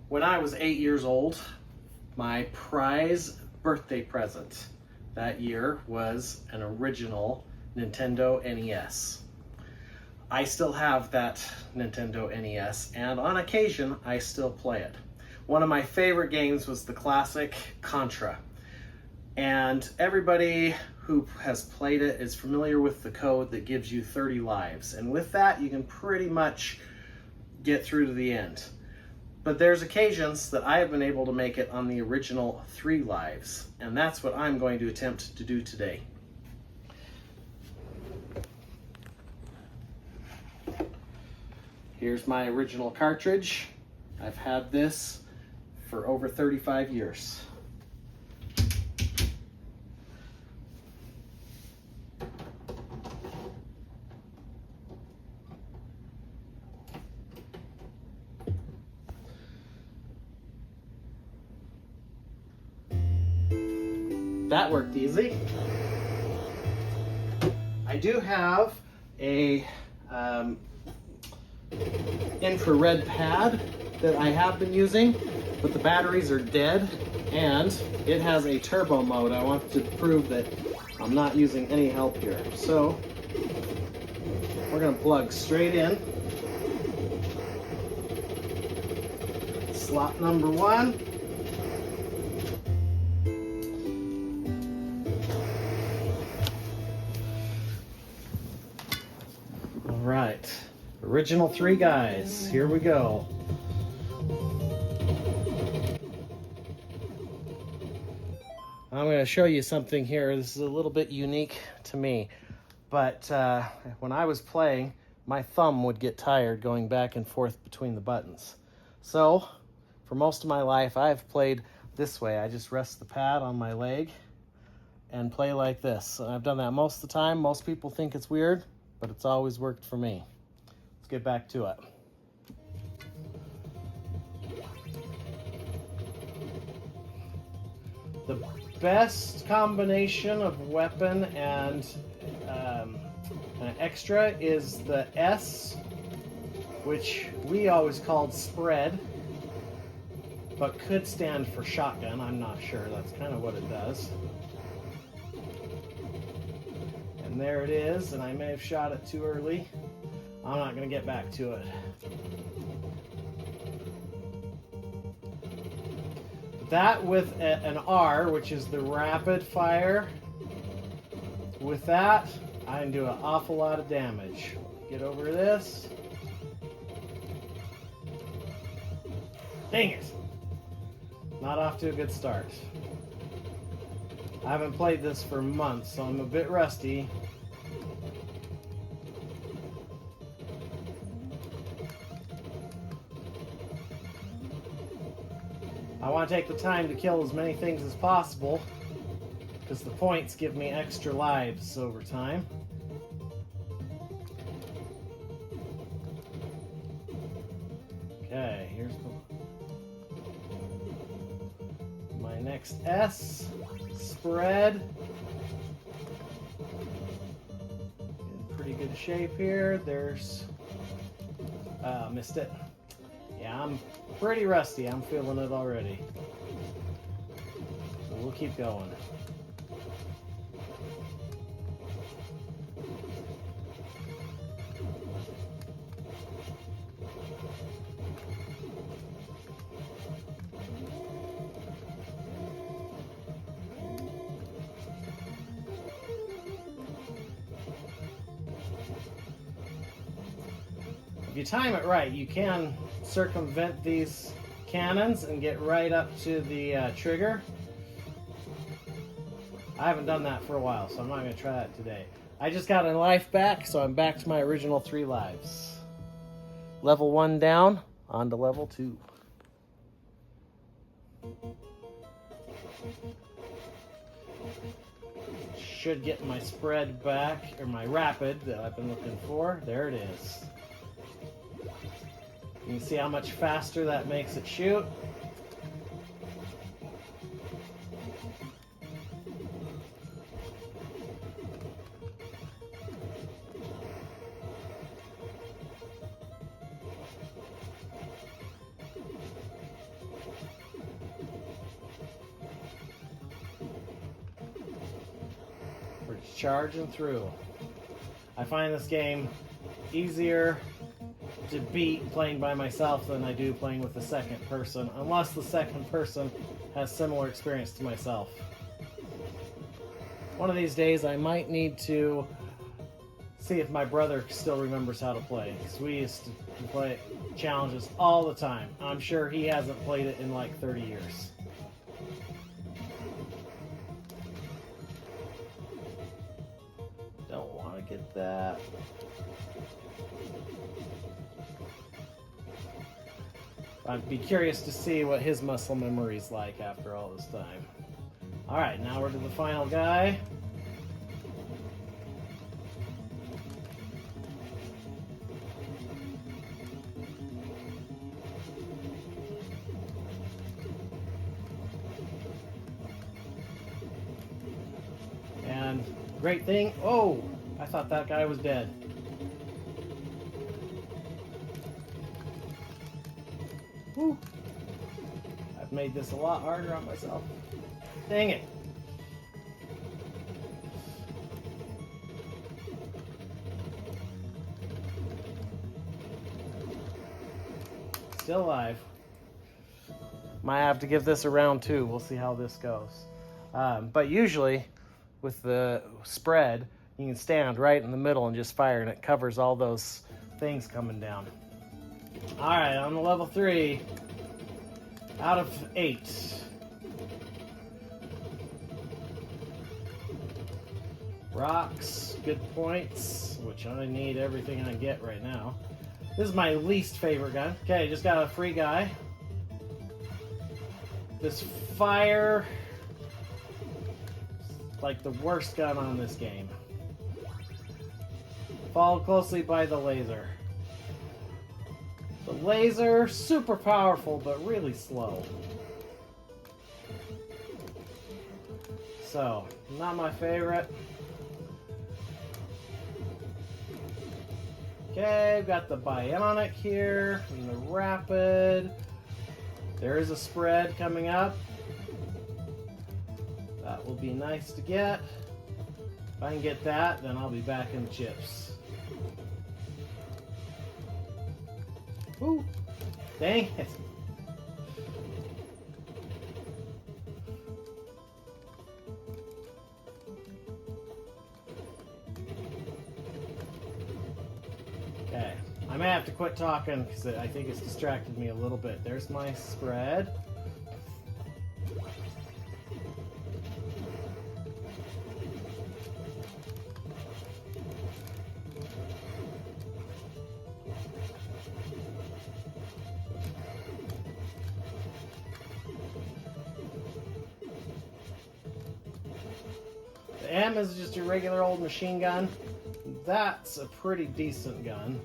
When I was 8 years old, my prize birthday present that year was an original Nintendo NES. I still have that Nintendo NES, and on occasion, I still play it. One of my favorite games was the classic Contra. And everybody who has played it is familiar with the code that gives you 30 lives. And with that, you can pretty much get through to the end. But there's occasions that I have been able to make it on the original 3 lives. And that's what I'm going to attempt to do today. Here's my original cartridge. I've had this for over 35 years. That worked easy. I do have a infrared pad that I have been using, but the batteries are dead and it has a turbo mode. I want to prove that I'm not using any help here. So we're going to plug straight in. Slot number 1. All right, original 3 guys, here we go. I'm going to show you something here. This is a little bit unique to me, but when I was playing, my thumb would get tired going back and forth between the buttons. So, for most of my life, I've played this way. I just rest the pad on my leg and play like this. And I've done that most of the time. Most people think it's weird, but it's always worked for me. Let's get back to it. The best combination of weapon and an extra is the S, which we always called spread, but could stand for shotgun. I'm not sure. That's kind of what it does. And there it is, and I may have shot it too early. I'm not going to get back to it. That with an R, which is the rapid fire. With that, I can do an awful lot of damage. Get over this. Dang it! Not off to a good start. I haven't played this for months, so I'm a bit rusty. I want to take the time to kill as many things as possible, because the points give me extra lives over time. Okay, here's my next S. Spread. In pretty good shape here. There's... missed it. Yeah, I'm pretty rusty. I'm feeling it already. So we'll keep going. If you time it right, you can circumvent these cannons and get right up to the trigger. I haven't done that for a while, so I'm not going to try that today. I just got a life back, so I'm back to my original 3 lives. Level 1 down, on to level 2. Should get my spread back, or my rapid that I've been looking for. There it is. You can see how much faster that makes it shoot. charging through. I find this game easier to beat playing by myself than I do playing with the second person, unless the second person has similar experience to myself. One of these days I might need to see if my brother still remembers how to play, because we used to play challenges all the time. I'm sure he hasn't played it in like 30 years. Don't want to get that. I'd be curious to see what his muscle memory's like after all this time. Alright, now we're to the final guy. And great thing, oh, I thought that guy was dead. Whew. I've made this a lot harder on myself. Dang it. Still alive. Might have to give this a round 2. We'll see how this goes. But usually, with the spread, you can stand right in the middle and just fire, and it covers all those things coming down. Alright, on the level 3, out of 8. Rocks, good points, which I need everything I get right now. This is my least favorite gun. Okay, just got a free guy. This fire, like the worst gun on this game. Followed closely by the laser. The laser, super powerful, but really slow. So, not my favorite. Okay, we've got the bionic here, and the rapid. There is a spread coming up. That will be nice to get. If I can get that, then I'll be back in the chips. Ooh, dang it. Okay, I may have to quit talking because I think it's distracted me a little bit. There's my spread. The M is just a regular old machine gun. That's a pretty decent gun.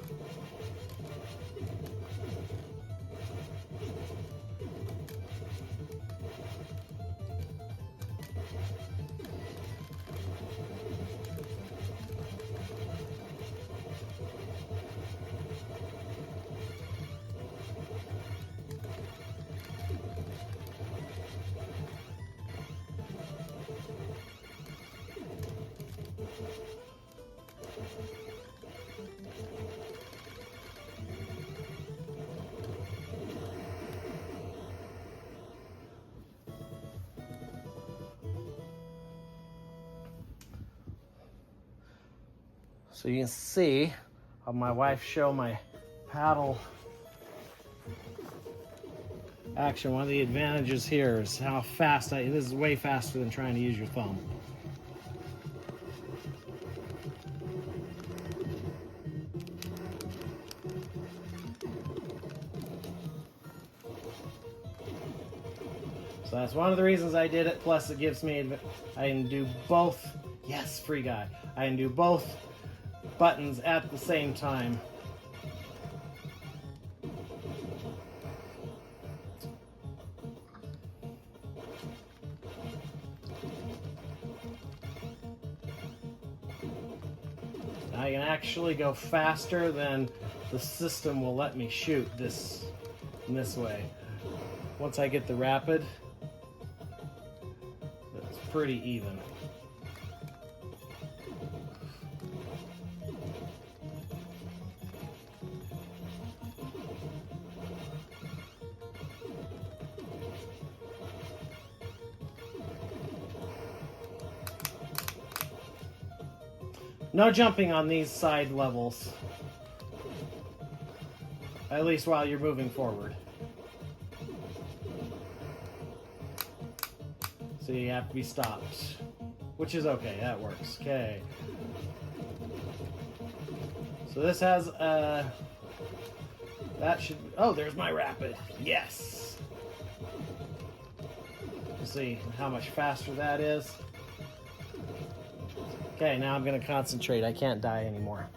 So you can see how my wife show my paddle action. One of the advantages here is how fast this is way faster than trying to use your thumb. So that's one of the reasons I did it. Plus it gives me, I can do both. Yes, free guy. I can do both buttons at the same time. I can actually go faster than the system will let me shoot this in this way. Once I get the rapid, it's pretty even. No jumping on these side levels. At least while you're moving forward. So you have to be stopped. Which is okay, that works. Okay. So this has that should, oh, there's my rapid. Yes! Let's see how much faster that is. Okay, now I'm gonna concentrate. I can't die anymore.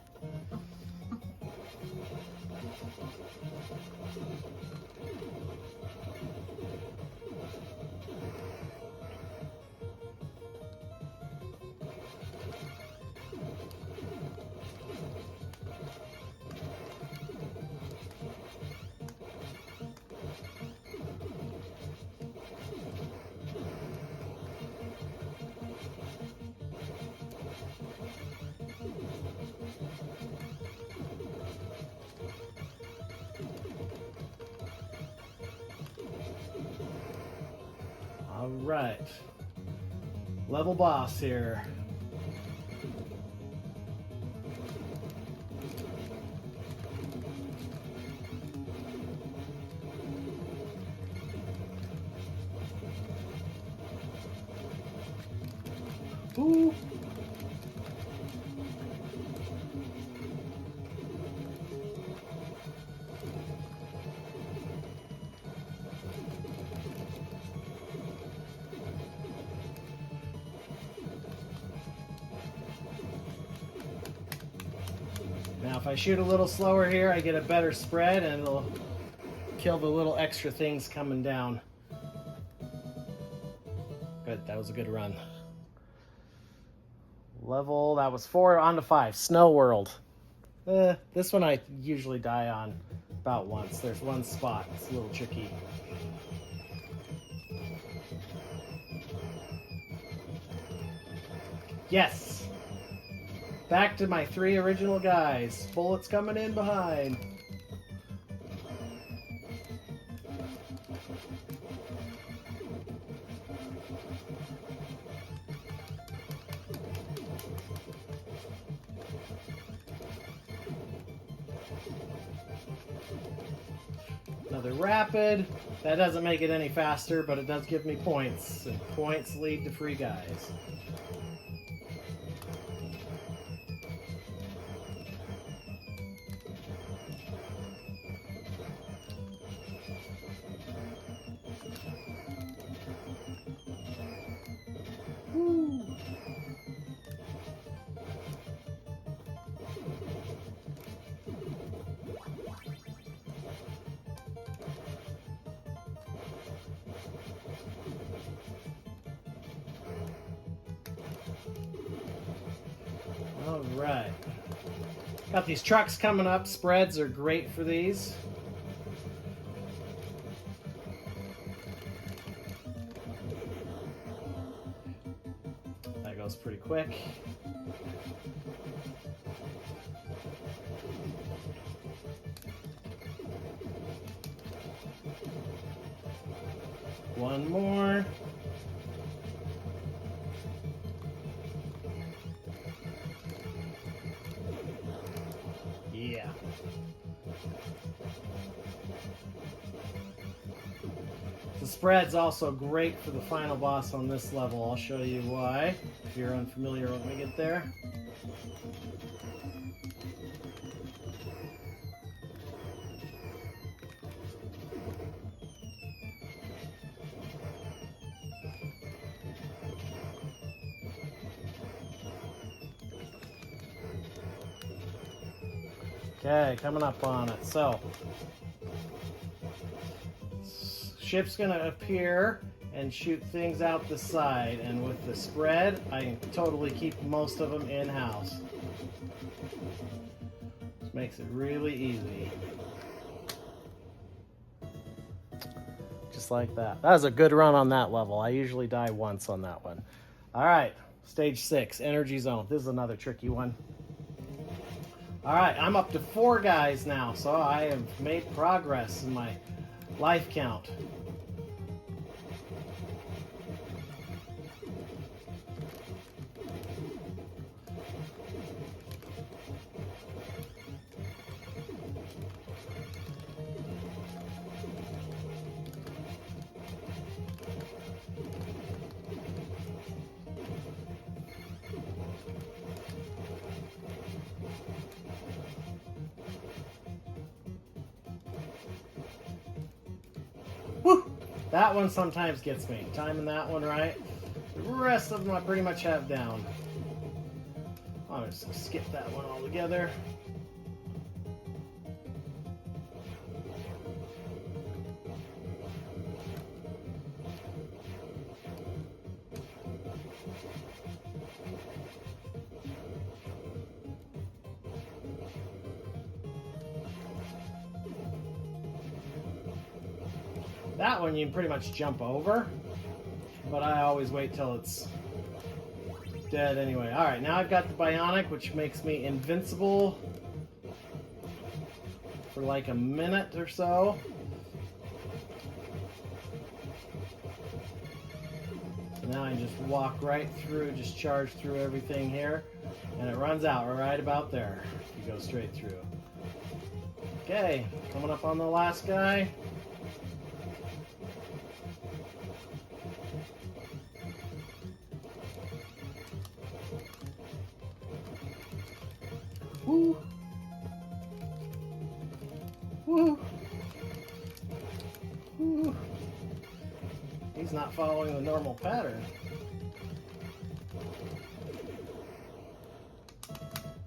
All right, level boss here. Ooh. Now if I shoot a little slower here, I get a better spread and it'll kill the little extra things coming down. Good, that was a good run. Level, that was 4, on to 5, Snow World. This one I usually die on about once. There's one spot, it's a little tricky. Yes! Back to my 3 original guys. Bullets coming in behind. Another rapid. That doesn't make it any faster, but it does give me points. And points lead to free guys. All right. Got these trucks coming up. Spreads are great for these. That goes pretty quick. One more. Yeah. The spread's also great for the final boss on this level. I'll show you why, if you're unfamiliar when we get there. Okay, coming up on it. So, ship's gonna appear and shoot things out the side, and with the spread, I can totally keep most of them in-house. This makes it really easy. Just like that. That was a good run on that level. I usually die once on that one. All right, stage 6, Energy Zone. This is another tricky one. All right, I'm up to 4 guys now, so I have made progress in my life count. That one sometimes gets me. Timing that one right. The rest of them I pretty much have down. I'll just skip that one altogether. That one you can pretty much jump over, but I always wait till it's dead anyway. Alright, now I've got the bionic, which makes me invincible for like a minute or so. So now I just walk right through, just charge through everything here, and it runs out right about there. You go straight through. Okay, coming up on the last guy. Woo! Woo! Woo! He's not following the normal pattern.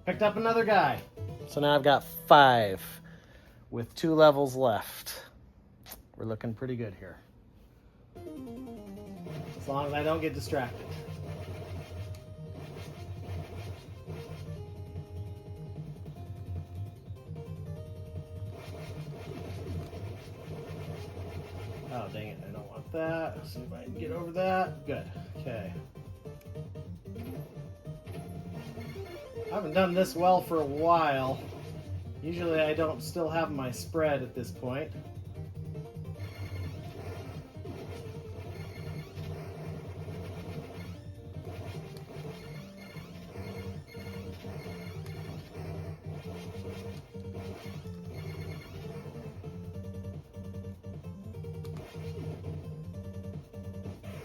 Picked up another guy. So now I've got 5 with 2 levels left. We're looking pretty good here. As long as I don't get distracted. Oh, dang it, I don't want that. Let's see if I can get over that. Good, okay. I haven't done this well for a while. Usually I don't still have my spread at this point.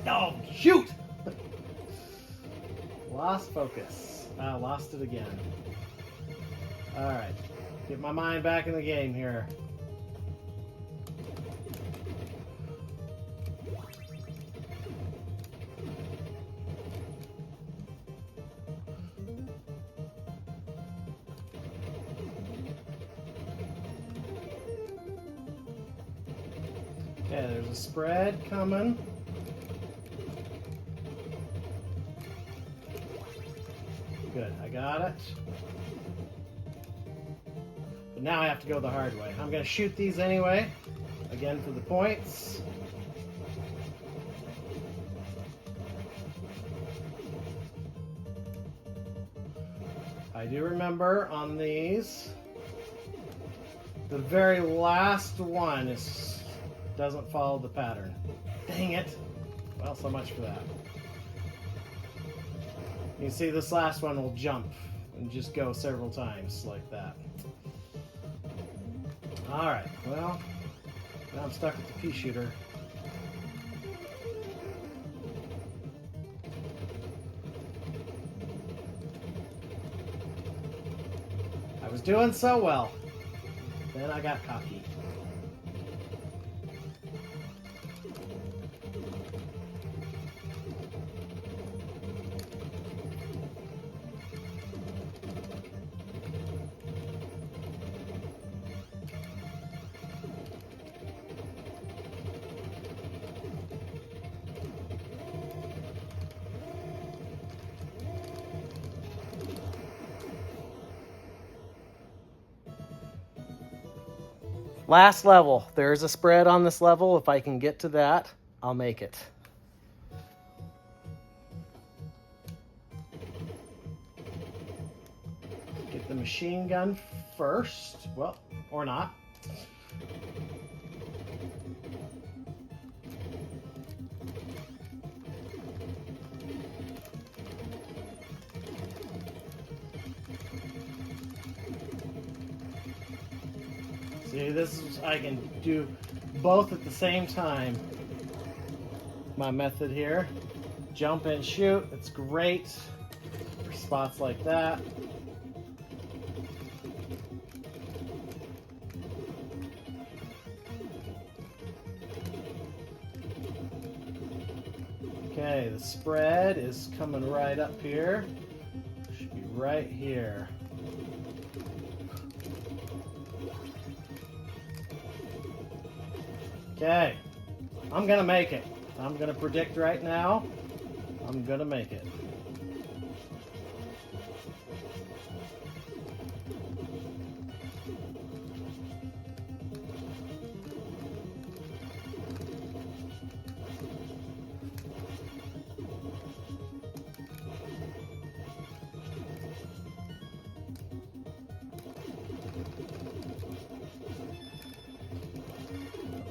Oh, shoot! Lost focus. Lost it again. Alright. Get my mind back in the game here. Okay, there's a spread coming. Good, I got it. But now I have to go the hard way. I'm going to shoot these anyway. Again for the points. I do remember on these, the very last one doesn't follow the pattern. Dang it. Well, so much for that. You can see this last one will jump and just go several times like that. Alright, well, now I'm stuck with the pea shooter. I was doing so well. Then I got cocky. Last level. There's a spread on this level. If I can get to that, I'll make it. Get the machine gun first. Well, or not. See, this is, I can do both at the same time. My method here. Jump and shoot, it's great for spots like that. Okay, the spread is coming right up here. Should be right here. Okay, I'm gonna make it. I'm gonna predict right now, I'm gonna make it.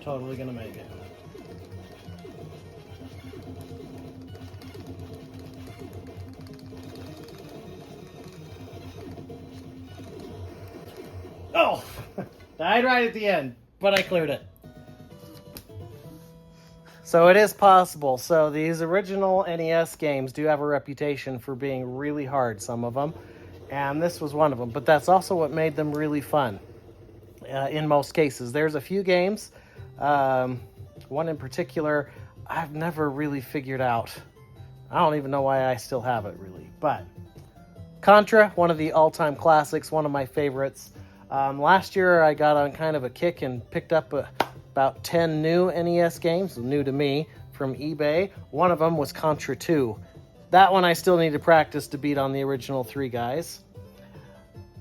Totally gonna make it. Oh! Died right at the end, but I cleared it. So it is possible. So these original NES games do have a reputation for being really hard, some of them. And this was one of them. But that's also what made them really fun in most cases. There's a few games, one in particular, I've never really figured out. I don't even know why I still have it, really. But Contra, one of the all-time classics, one of my favorites. Last year, I got on kind of a kick and picked up about 10 new NES games, new to me, from eBay. One of them was Contra 2. That one I still need to practice to beat on the original 3 guys.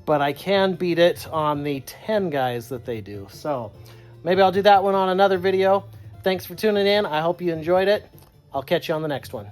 But I can beat it on the 10 guys that they do. So maybe I'll do that one on another video. Thanks for tuning in. I hope you enjoyed it. I'll catch you on the next one.